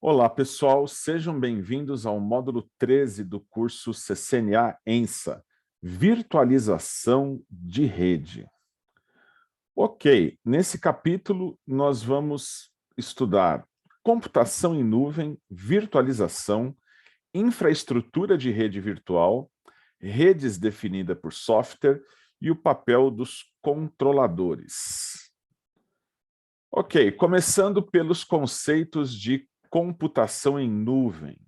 Olá, pessoal, sejam bem-vindos ao módulo 13 do curso CCNA-ENSA, Virtualização de Rede. Ok, nesse capítulo nós vamos estudar computação em nuvem, virtualização, infraestrutura de rede virtual, redes definidas por software e o papel dos controladores. Ok, começando pelos conceitos de computação em nuvem.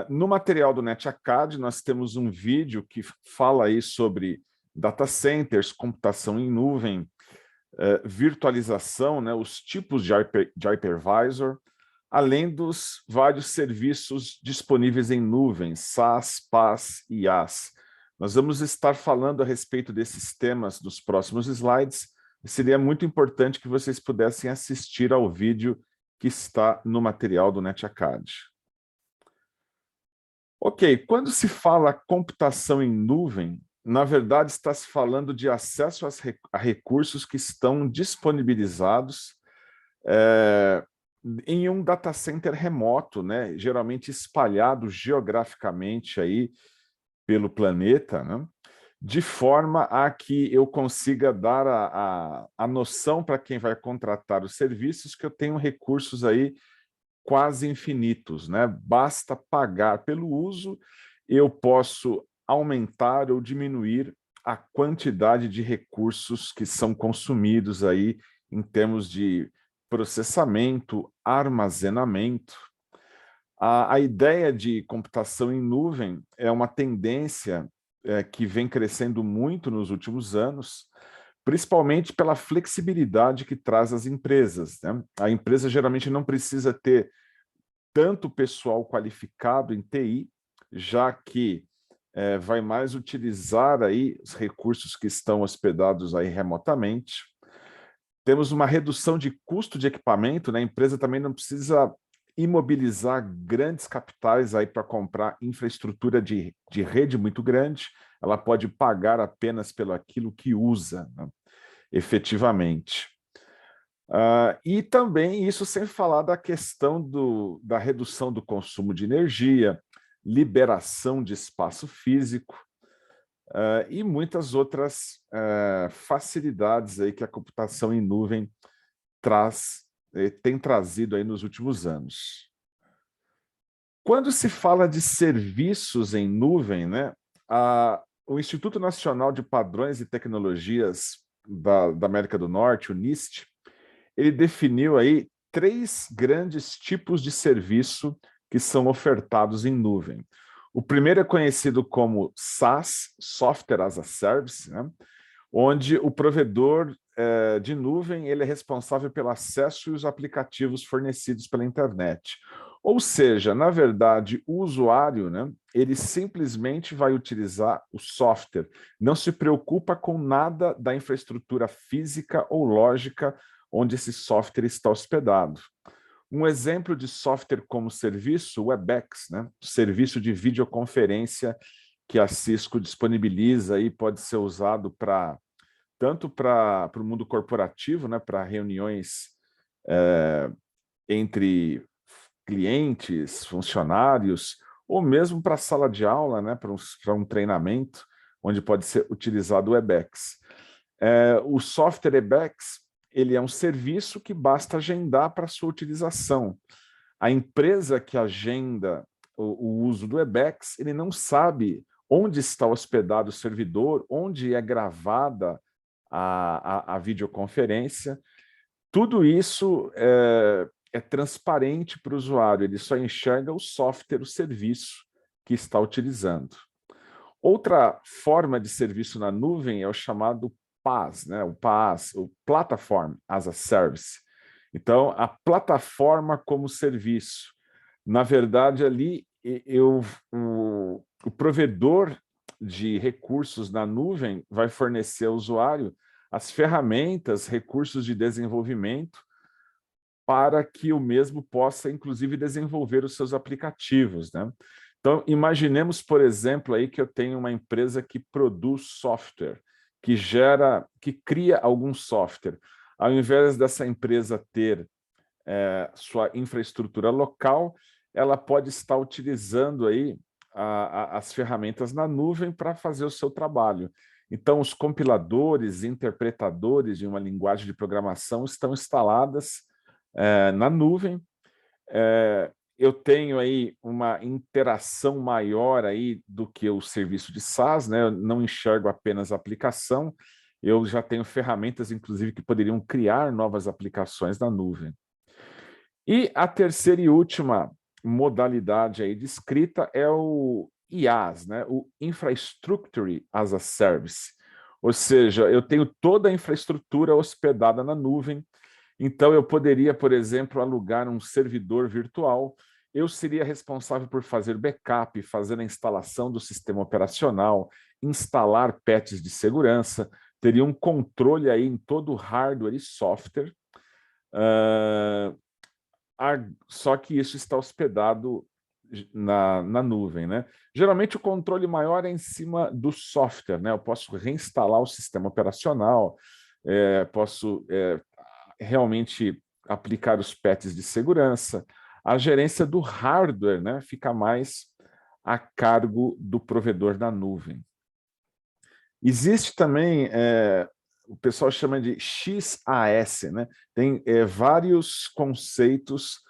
No material do NetAcad, nós temos um vídeo que fala aí sobre data centers, computação em nuvem, virtualização, né, os tipos de hypervisor, além dos vários serviços disponíveis em nuvem, SaaS, PaaS e IaaS. Nós vamos estar falando a respeito desses temas nos próximos slides. Seria muito importante que vocês pudessem assistir ao vídeo que está no material do NetAcad. Ok, quando se fala computação em nuvem, na verdade está se falando de acesso a recursos que estão disponibilizados em um data center remoto, né, geralmente espalhado geograficamente aí pelo planeta, né, de forma a que eu consiga dar a noção para quem vai contratar os serviços que eu tenho recursos aí quase infinitos, né? Basta pagar pelo uso, eu posso aumentar ou diminuir a quantidade de recursos que são consumidos aí em termos de processamento, armazenamento. A ideia de computação em nuvem é uma tendência que vem crescendo muito nos últimos anos, principalmente pela flexibilidade que traz às empresas, né? A empresa geralmente não precisa ter tanto pessoal qualificado em TI, já que vai mais utilizar aí os recursos que estão hospedados aí remotamente. Temos uma redução de custo de equipamento, né? A empresa também não precisa imobilizar grandes capitais aí para comprar infraestrutura de rede muito grande, ela pode pagar apenas pelo aquilo que usa, né, efetivamente. E também isso sem falar da questão da redução do consumo de energia, liberação de espaço físico e muitas outras facilidades aí que a computação em nuvem tem trazido aí nos últimos anos. Quando se fala de serviços em nuvem, né, o Instituto Nacional de Padrões e Tecnologias da América do Norte, o NIST, ele definiu aí 3 grandes tipos de serviço que são ofertados em nuvem. O primeiro é conhecido como SaaS, Software as a Service, né? Onde o provedor de nuvem ele é responsável pelo acesso e os aplicativos fornecidos pela internet. Ou seja, na verdade, o usuário, né, ele simplesmente vai utilizar o software, não se preocupa com nada da infraestrutura física ou lógica onde esse software está hospedado. Um exemplo de software como serviço, o Webex, né? Serviço de videoconferência que a Cisco disponibiliza e pode ser usado tanto para o mundo corporativo, né? Para reuniões entre clientes, funcionários, ou mesmo para a sala de aula, né? Para um treinamento, onde pode ser utilizado o Webex. O software Webex ele é um serviço que basta agendar para sua utilização. A empresa que agenda o uso do Webex, ele não sabe onde está hospedado o servidor, onde é gravada a videoconferência. Tudo isso é transparente para o usuário, ele só enxerga o software, o serviço que está utilizando. Outra forma de serviço na nuvem é o chamado PaaS, né? O PaaS, o Platform as a Service. Então, a plataforma como serviço. Na verdade, ali, o provedor de recursos na nuvem vai fornecer ao usuário as ferramentas, recursos de desenvolvimento para que o mesmo possa, inclusive, desenvolver os seus aplicativos, né? Então, imaginemos, por exemplo, aí que eu tenho uma empresa que produz software, que cria algum software. Ao invés dessa empresa ter sua infraestrutura local, ela pode estar utilizando aí as ferramentas na nuvem para fazer o seu trabalho. Então, os compiladores, interpretadores de uma linguagem de programação estão instaladas na nuvem. Eu tenho aí uma interação maior aí do que o serviço de SaaS, né? Eu não enxergo apenas a aplicação, eu já tenho ferramentas, inclusive, que poderiam criar novas aplicações na nuvem. E a terceira e última modalidade aí de escrita é o IaaS, né? O Infrastructure as a Service. Ou seja, eu tenho toda a infraestrutura hospedada na nuvem, então eu poderia, por exemplo, alugar um servidor virtual, eu seria responsável por fazer backup, fazer a instalação do sistema operacional, instalar patches de segurança, teria um controle aí em todo o hardware e software, só que isso está hospedado na nuvem, né? Geralmente o controle maior é em cima do software, né? Eu posso reinstalar o sistema operacional, posso realmente aplicar os patches de segurança. A gerência do hardware, né, fica mais a cargo do provedor da nuvem. Existe também, o pessoal chama de XaaS, né? Tem vários conceitos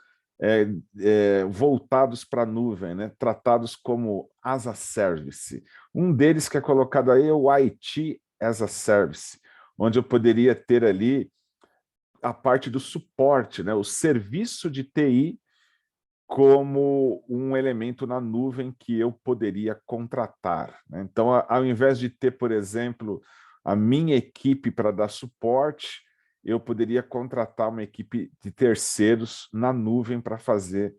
voltados para a nuvem, né? Tratados como as a service. Um deles que é colocado aí é o IT as a service, onde eu poderia ter ali a parte do suporte, né? O serviço de TI como um elemento na nuvem que eu poderia contratar, né? Então, ao invés de ter, por exemplo, a minha equipe para dar suporte, eu poderia contratar uma equipe de terceiros na nuvem para fazer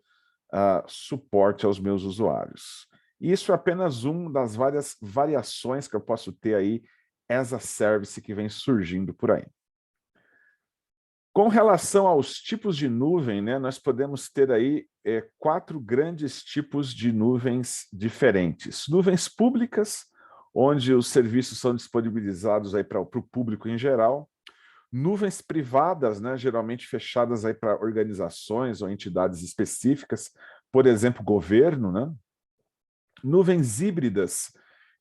suporte aos meus usuários. Isso é apenas uma das várias variações que eu posso ter aí as a service que vem surgindo por aí. Com relação aos tipos de nuvem, né, nós podemos ter aí 4 grandes tipos de nuvens diferentes. Nuvens públicas, onde os serviços são disponibilizados aí para o público em geral. Nuvens privadas, né, geralmente fechadas aí para organizações ou entidades específicas, por exemplo, governo, né? Nuvens híbridas,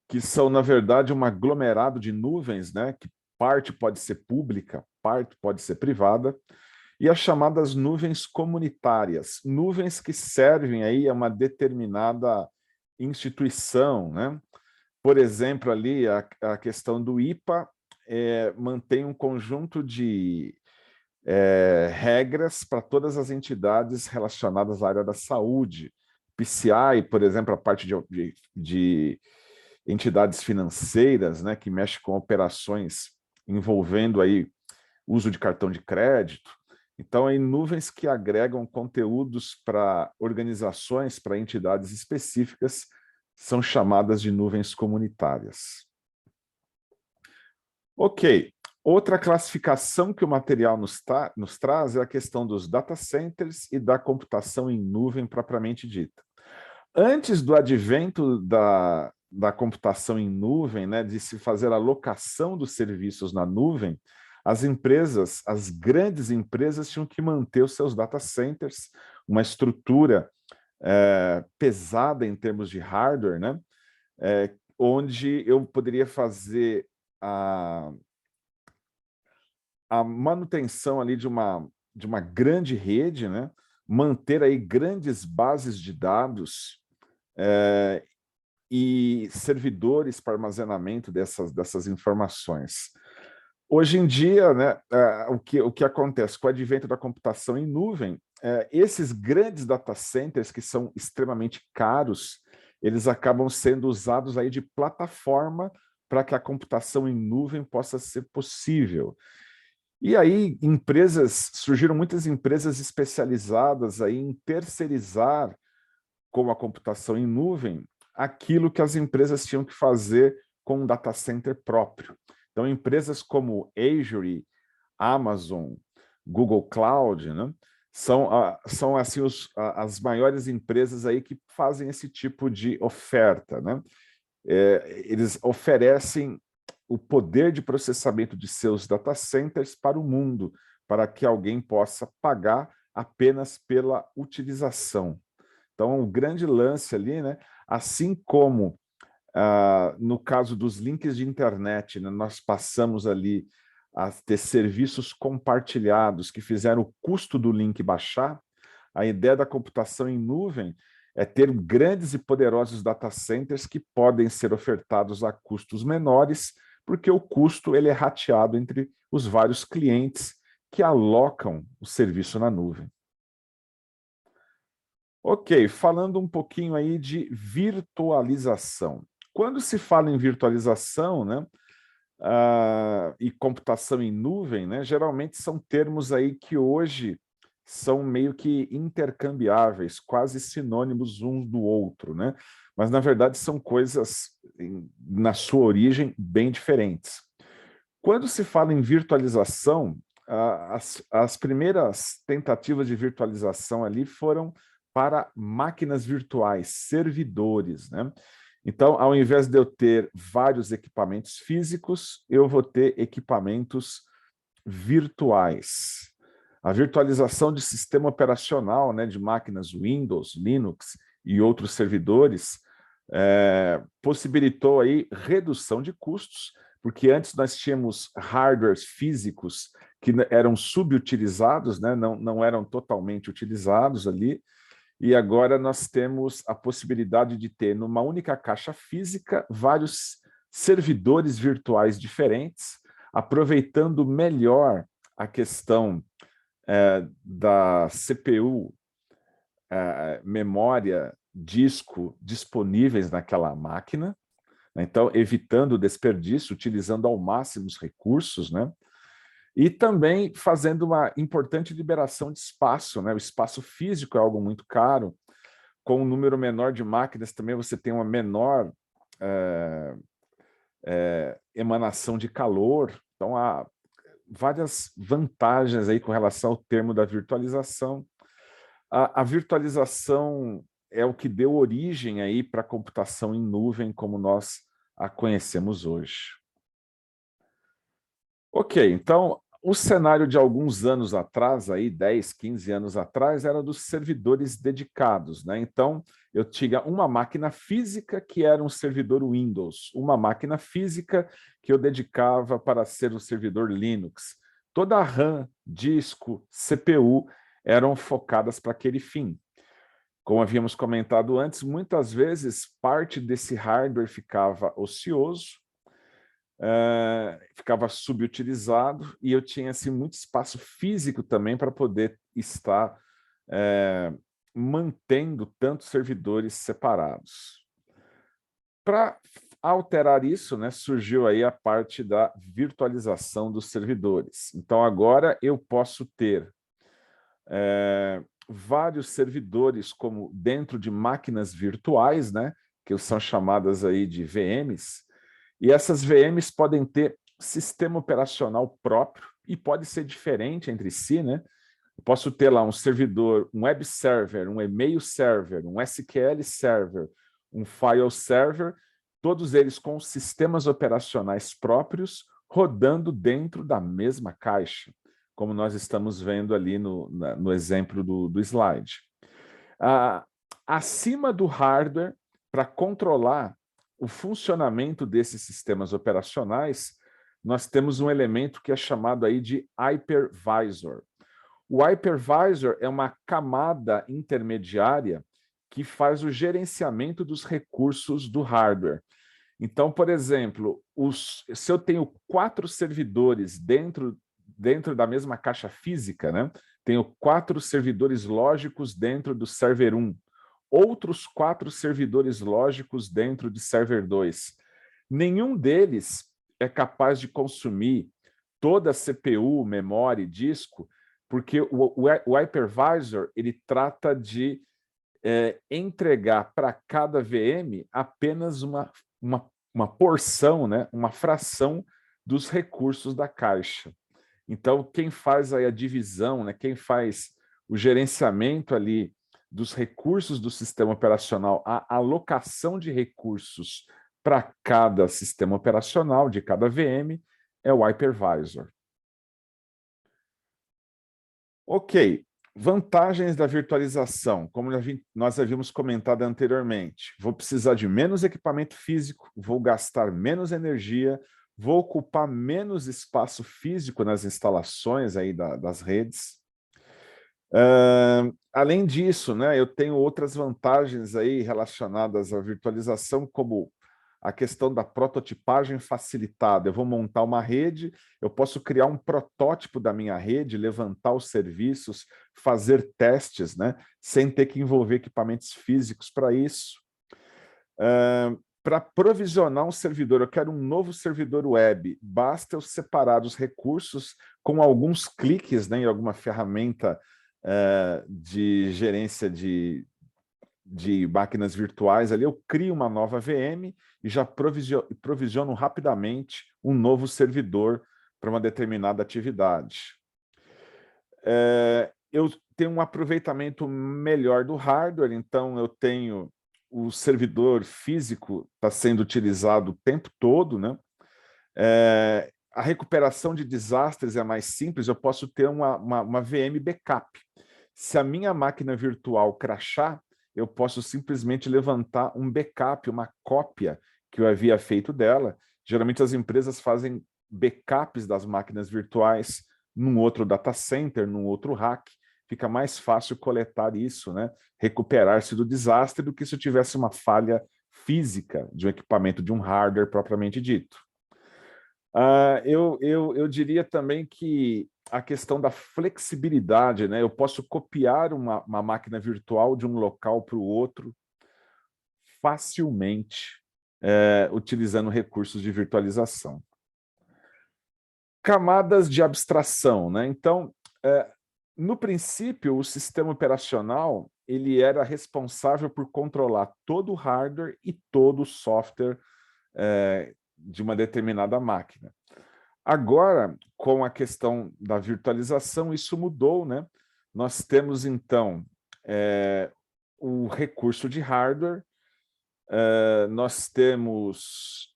que são, na verdade, um aglomerado de nuvens, né, que parte pode ser pública, parte pode ser privada, e as chamadas nuvens comunitárias, nuvens que servem aí a uma determinada instituição, né? Por exemplo, ali a questão do IPA mantém um conjunto de regras para todas as entidades relacionadas à área da saúde. PCI, por exemplo, a parte de entidades financeiras, né, que mexe com operações envolvendo aí uso de cartão de crédito. Então, aí nuvens que agregam conteúdos para organizações, para entidades específicas, são chamadas de nuvens comunitárias. Ok, outra classificação que o material nos traz é a questão dos data centers e da computação em nuvem propriamente dita. Antes do advento da computação em nuvem, né, de se fazer a alocação dos serviços na nuvem, as empresas, as grandes empresas, tinham que manter os seus data centers, uma estrutura pesada em termos de hardware, né, onde eu poderia fazer a manutenção ali de uma grande rede, né, manter aí grandes bases de dados e servidores para armazenamento dessas informações. Hoje em dia, né, o que acontece com o advento da computação em nuvem, esses grandes data centers que são extremamente caros, eles acabam sendo usados aí de plataforma para que a computação em nuvem possa ser possível. E aí surgiram muitas empresas especializadas aí em terceirizar com a computação em nuvem aquilo que as empresas tinham que fazer com um data center próprio. Então, empresas como Azure, Amazon, Google Cloud, né, são assim, as maiores empresas aí que fazem esse tipo de oferta, né? Eles oferecem o poder de processamento de seus data centers para o mundo, para que alguém possa pagar apenas pela utilização. Então, um grande lance ali, né? Assim como no caso dos links de internet, né, nós passamos ali a ter serviços compartilhados que fizeram o custo do link baixar. A ideia da computação em nuvem é ter grandes e poderosos data centers que podem ser ofertados a custos menores, porque o custo ele é rateado entre os vários clientes que alocam o serviço na nuvem. Ok, falando um pouquinho aí de virtualização. Quando se fala em virtualização, né, e computação em nuvem, né, geralmente são termos aí que hoje são meio que intercambiáveis, quase sinônimos um do outro, né? Mas, na verdade, são coisas, na sua origem, bem diferentes. Quando se fala em virtualização, as primeiras tentativas de virtualização ali foram para máquinas virtuais, servidores, né? Então, ao invés de eu ter vários equipamentos físicos, eu vou ter equipamentos virtuais. A virtualização de sistema operacional, né, de máquinas Windows, Linux e outros servidores possibilitou aí redução de custos, porque antes nós tínhamos hardwares físicos que eram subutilizados, né, não eram totalmente utilizados ali, e agora nós temos a possibilidade de ter, numa única caixa física, vários servidores virtuais diferentes, aproveitando melhor a questão da CPU, memória, disco disponíveis naquela máquina, né? Então, evitando o desperdício, utilizando ao máximo os recursos, né? E também fazendo uma importante liberação de espaço, né? O espaço físico é algo muito caro. Com um número menor de máquinas também você tem uma menor emanação de calor. Então, há várias vantagens aí com relação ao termo da virtualização. A virtualização é o que deu origem aí para a computação em nuvem como nós a conhecemos hoje. Ok, então o cenário de alguns anos atrás, aí 10, 15 anos atrás, era dos servidores dedicados, né? Então, eu tinha uma máquina física que era um servidor Windows, uma máquina física que eu dedicava para ser um servidor Linux. Toda a RAM, disco, CPU eram focadas para aquele fim. Como havíamos comentado antes, muitas vezes parte desse hardware ficava ocioso, ficava subutilizado, e eu tinha assim, muito espaço físico também para poder estar mantendo tantos servidores separados. Para alterar isso, né, surgiu aí a parte da virtualização dos servidores. Então, agora eu posso ter vários servidores como dentro de máquinas virtuais, né, que são chamadas aí de VMs, e essas VMs podem ter sistema operacional próprio e pode ser diferente entre si, né? Eu posso ter lá um servidor, um web server, um e-mail server, um SQL server, um file server, todos eles com sistemas operacionais próprios rodando dentro da mesma caixa, como nós estamos vendo ali no exemplo do slide. Acima do hardware, para controlar o funcionamento desses sistemas operacionais, nós temos um elemento que é chamado aí de hypervisor. O hypervisor é uma camada intermediária que faz o gerenciamento dos recursos do hardware. Então, por exemplo, se eu tenho 4 servidores dentro da mesma caixa física, né? Tenho 4 servidores lógicos dentro do server 1, outros 4 servidores lógicos dentro de server 2. Nenhum deles é capaz de consumir toda a CPU, memória e disco, porque o hypervisor ele trata de entregar para cada VM apenas uma porção, né, uma fração dos recursos da caixa. Então, quem faz aí a divisão, né, quem faz o gerenciamento ali dos recursos do sistema operacional, a alocação de recursos para cada sistema operacional, de cada VM, é o hypervisor. Ok, Vantagens da virtualização, como nós havíamos comentado anteriormente. Vou precisar de menos equipamento físico, vou gastar menos energia, vou ocupar menos espaço físico nas instalações aí das redes. Além disso, né, eu tenho outras vantagens aí relacionadas à virtualização, como a questão da prototipagem facilitada. Eu vou montar uma rede, eu posso criar um protótipo da minha rede, levantar os serviços, fazer testes, né, sem ter que envolver equipamentos físicos para isso. Para provisionar um servidor, eu quero um novo servidor web, basta eu separar os recursos com alguns cliques, né, em alguma ferramenta de gerência de máquinas virtuais, ali eu crio uma nova VM e já provisiono rapidamente um novo servidor para uma determinada atividade. Eu tenho um aproveitamento melhor do hardware, então eu tenho o servidor físico está sendo utilizado o tempo todo, né? A recuperação de desastres é mais simples, eu posso ter uma VM backup. Se a minha máquina virtual crashar, eu posso simplesmente levantar um backup, uma cópia que eu havia feito dela. Geralmente as empresas fazem backups das máquinas virtuais num outro data center, num outro rack. Fica mais fácil coletar isso, né? Recuperar-se do desastre do que se eu tivesse uma falha física de um equipamento, de um hardware propriamente dito. Eu diria também que a questão da flexibilidade, né? Eu posso copiar uma máquina virtual de um local para o outro facilmente, utilizando recursos de virtualização. Camadas de abstração, né? Então, no princípio, o sistema operacional ele era responsável por controlar todo o hardware e todo o software de uma determinada máquina. Agora, com a questão da virtualização, isso mudou, né? Nós temos, então, o recurso de hardware, nós temos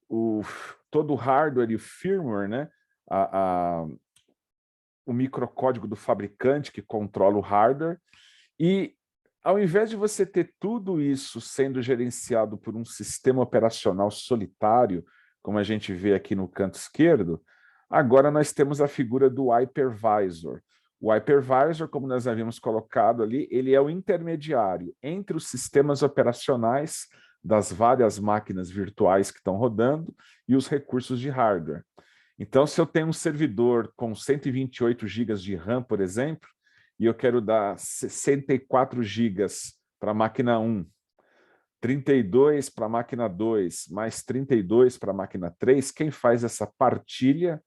todo o hardware e o firmware, né? O microcódigo do fabricante que controla o hardware, e ao invés de você ter tudo isso sendo gerenciado por um sistema operacional solitário, como a gente vê aqui no canto esquerdo, agora nós temos a figura do hypervisor. O hypervisor, como nós havíamos colocado ali, ele é o intermediário entre os sistemas operacionais das várias máquinas virtuais que estão rodando e os recursos de hardware. Então, se eu tenho um servidor com 128 GB de RAM, por exemplo, e eu quero dar 64 GB para a máquina 1, 32 para a máquina 2, mais 32 para a máquina 3, quem faz essa partilha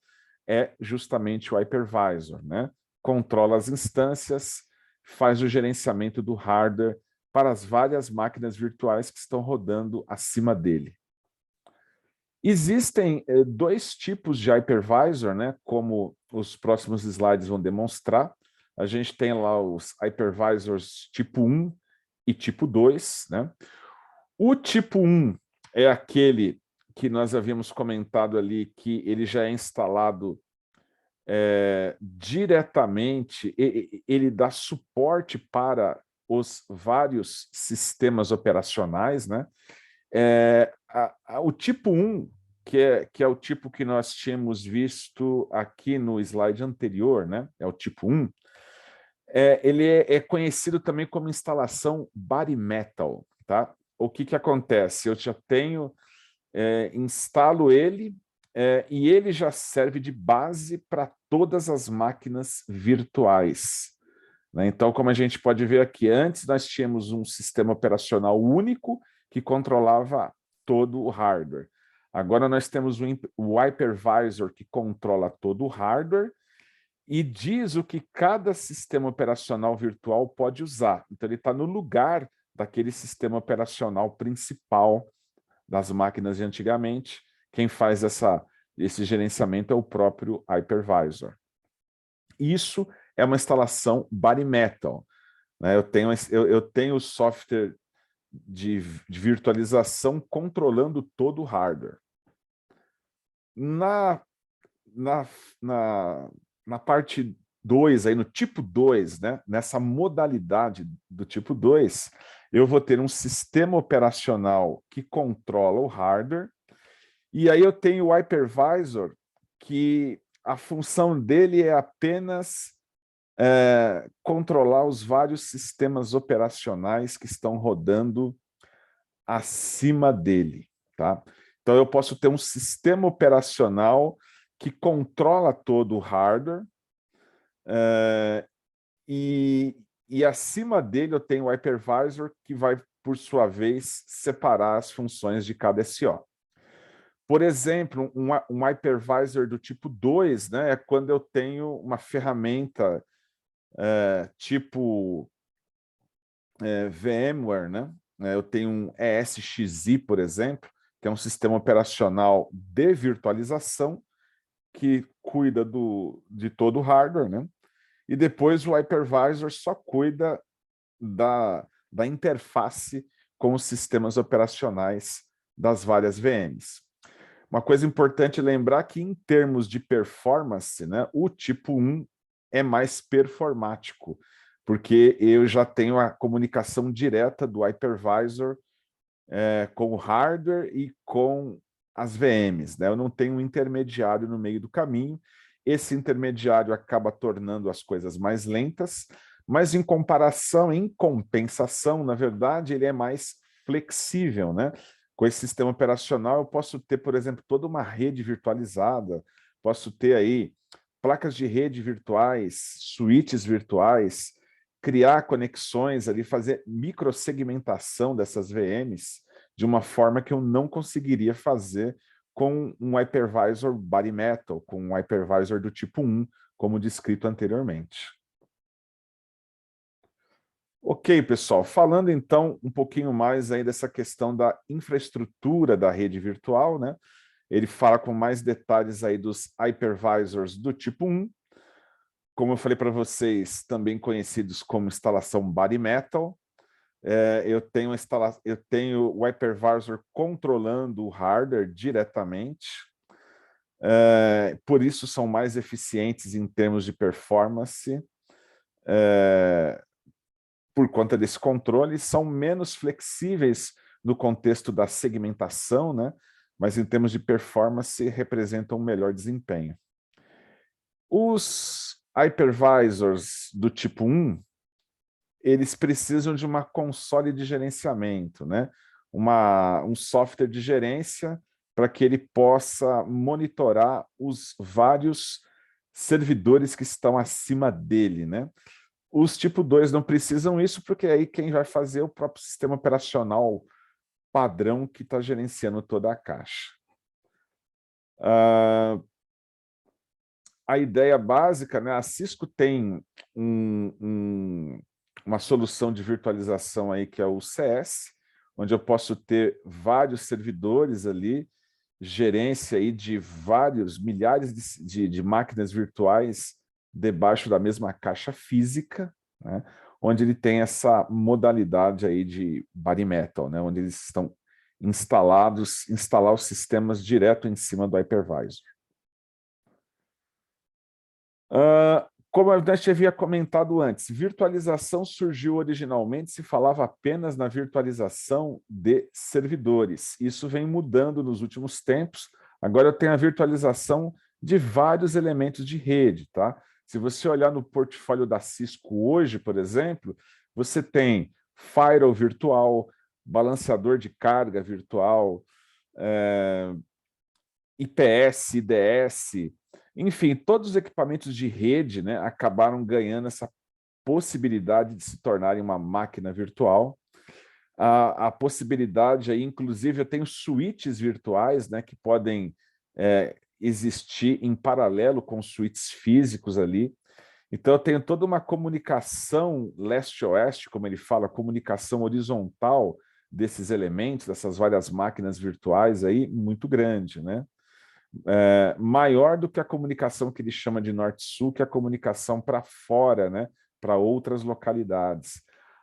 é justamente o hypervisor, né? Controla as instâncias, faz o gerenciamento do hardware para as várias máquinas virtuais que estão rodando acima dele. Existem dois tipos de hypervisor, né? Como os próximos slides vão demonstrar. A gente tem lá os hypervisors tipo 1 e tipo 2, né? O tipo 1 é aquele que nós havíamos comentado ali, que ele já é instalado diretamente, ele dá suporte para os vários sistemas operacionais, né? O tipo 1, que é o tipo que nós tínhamos visto aqui no slide anterior, né? É o tipo 1, ele é conhecido também como instalação bare metal, tá? O que acontece? Eu já tenho, instalo ele, e ele já serve de base para todas as máquinas virtuais, né? Então, como a gente pode ver aqui, antes nós tínhamos um sistema operacional único que controlava todo o hardware. Agora nós temos o hypervisor que controla todo o hardware e diz o que cada sistema operacional virtual pode usar. Então, ele está no lugar daquele sistema operacional principal das máquinas de antigamente. Quem faz esse gerenciamento é o próprio hypervisor. Isso é uma instalação bare metal, né? Eu tenho o software de virtualização controlando todo o hardware. Na parte 2, aí no tipo 2, né, nessa modalidade do tipo 2, eu vou ter um sistema operacional que controla o hardware, e aí eu tenho o hypervisor, que a função dele é apenas controlar os vários sistemas operacionais que estão rodando acima dele, tá? Então eu posso ter um sistema operacional que controla todo o hardware, e acima dele eu tenho o hypervisor, que vai, por sua vez, separar as funções de cada SO. Por exemplo, um hypervisor do tipo 2, né, é quando eu tenho uma ferramenta tipo VMware, né? Eu tenho um ESXi, por exemplo, que é um sistema operacional de virtualização que cuida de todo o hardware, né? E depois o hypervisor só cuida da interface com os sistemas operacionais das várias VMs. Uma coisa importante lembrar que, em termos de performance, né, o tipo 1 é mais performático, porque eu já tenho a comunicação direta do hypervisor com o hardware e com as VMs, né? Eu não tenho um intermediário no meio do caminho. Esse intermediário acaba tornando as coisas mais lentas, mas em compensação, na verdade, ele é mais flexível, né? Com esse sistema operacional, eu posso ter, por exemplo, toda uma rede virtualizada, posso ter aí placas de rede virtuais, switches virtuais, criar conexões ali, fazer microsegmentação dessas VMs de uma forma que eu não conseguiria fazer com um hypervisor bare metal, com um hypervisor do tipo 1, como descrito anteriormente. Ok, pessoal, falando então um pouquinho mais aí dessa questão da infraestrutura da rede virtual, né? Ele fala com mais detalhes aí dos hypervisors do tipo 1, como eu falei para vocês, também conhecidos como instalação bare metal. Eu tenho o hypervisor controlando o hardware diretamente, por isso são mais eficientes em termos de performance, por conta desse controle, são menos flexíveis no contexto da segmentação, né? Mas em termos de performance representam um melhor desempenho. Os hypervisors do tipo 1, eles precisam de uma console de gerenciamento, né? Um software de gerência para que ele possa monitorar os vários servidores que estão acima dele, né? Os tipo 2 não precisam isso, porque aí quem vai fazer é o próprio sistema operacional padrão que está gerenciando toda a caixa. A ideia básica, né? A Cisco tem uma solução de virtualização aí que é o CS, onde eu posso ter vários servidores ali, gerência aí de vários milhares de máquinas virtuais debaixo da mesma caixa física, né? Onde ele tem essa modalidade aí de bare metal, né? Onde eles estão instalar os sistemas direto em cima do hypervisor. Como a gente havia comentado antes, virtualização surgiu originalmente, se falava apenas na virtualização de servidores. Isso vem mudando nos últimos tempos. Agora eu tenho a virtualização de vários elementos de rede, tá? Se você olhar no portfólio da Cisco hoje, por exemplo, você tem firewall virtual, balanceador de carga virtual, IPS, IDS, enfim, todos os equipamentos de rede, né, acabaram ganhando essa possibilidade de se tornarem uma máquina virtual. A possibilidade aí, inclusive, eu tenho switches virtuais, né, que podem existir em paralelo com switches físicos ali. Então, eu tenho toda uma comunicação leste-oeste, como ele fala, comunicação horizontal desses elementos, dessas várias máquinas virtuais aí, muito grande, né? Maior do que a comunicação que ele chama de norte-sul, que é a comunicação para fora, né? Para outras localidades.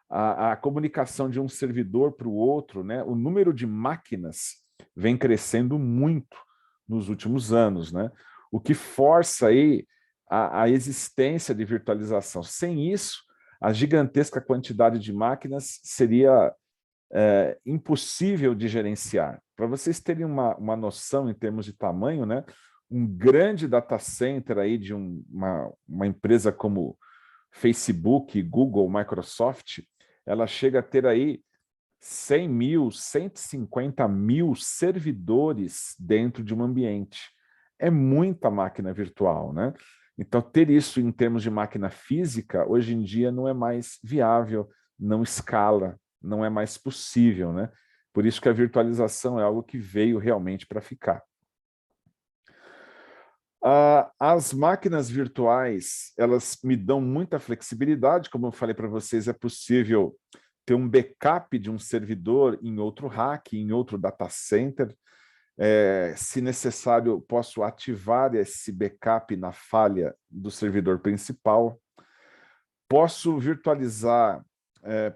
A comunicação de um servidor para o outro, né? O número de máquinas vem crescendo muito nos últimos anos, né? O que força aí a existência de virtualização. Sem isso, a gigantesca quantidade de máquinas seria impossível de gerenciar. Para vocês terem uma noção em termos de tamanho, né, um grande data center aí de uma empresa como Facebook, Google, Microsoft, ela chega a ter aí 100 mil, 150 mil servidores dentro de um ambiente. É muita máquina virtual, né? Então, ter isso em termos de máquina física, hoje em dia não é mais viável, não escala, não é mais possível, né? Por isso que a virtualização é algo que veio realmente para ficar. As máquinas virtuais, elas me dão muita flexibilidade, como eu falei para vocês, é possível ter um backup de um servidor em outro rack, em outro data center. Se necessário, eu posso ativar esse backup na falha do servidor principal. Posso virtualizar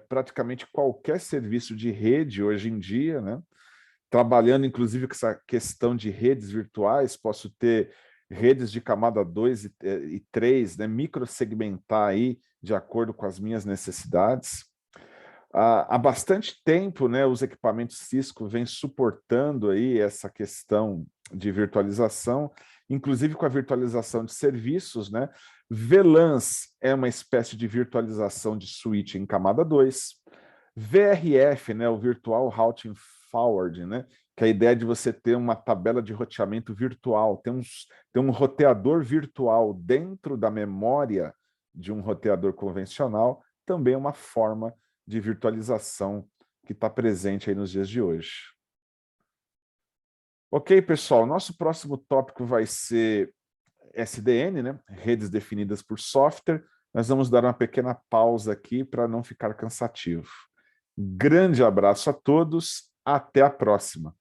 praticamente qualquer serviço de rede hoje em dia, né? Trabalhando inclusive com essa questão de redes virtuais, posso ter redes de camada 2 e 3, né? Microsegmentar aí de acordo com as minhas necessidades. Há bastante tempo, né, os equipamentos Cisco vêm suportando aí essa questão de virtualização, inclusive com a virtualização de serviços, né? VLANs é uma espécie de virtualização de switch em camada 2. VRF, né, o Virtual Routing Forward, né, que é a ideia de você ter uma tabela de roteamento virtual, ter um roteador virtual dentro da memória de um roteador convencional, também é uma forma de virtualização que está presente aí nos dias de hoje. Ok, pessoal, nosso próximo tópico vai ser SDN, né? Redes definidas por software. Nós vamos dar uma pequena pausa aqui para não ficar cansativo. Grande abraço a todos, até a próxima.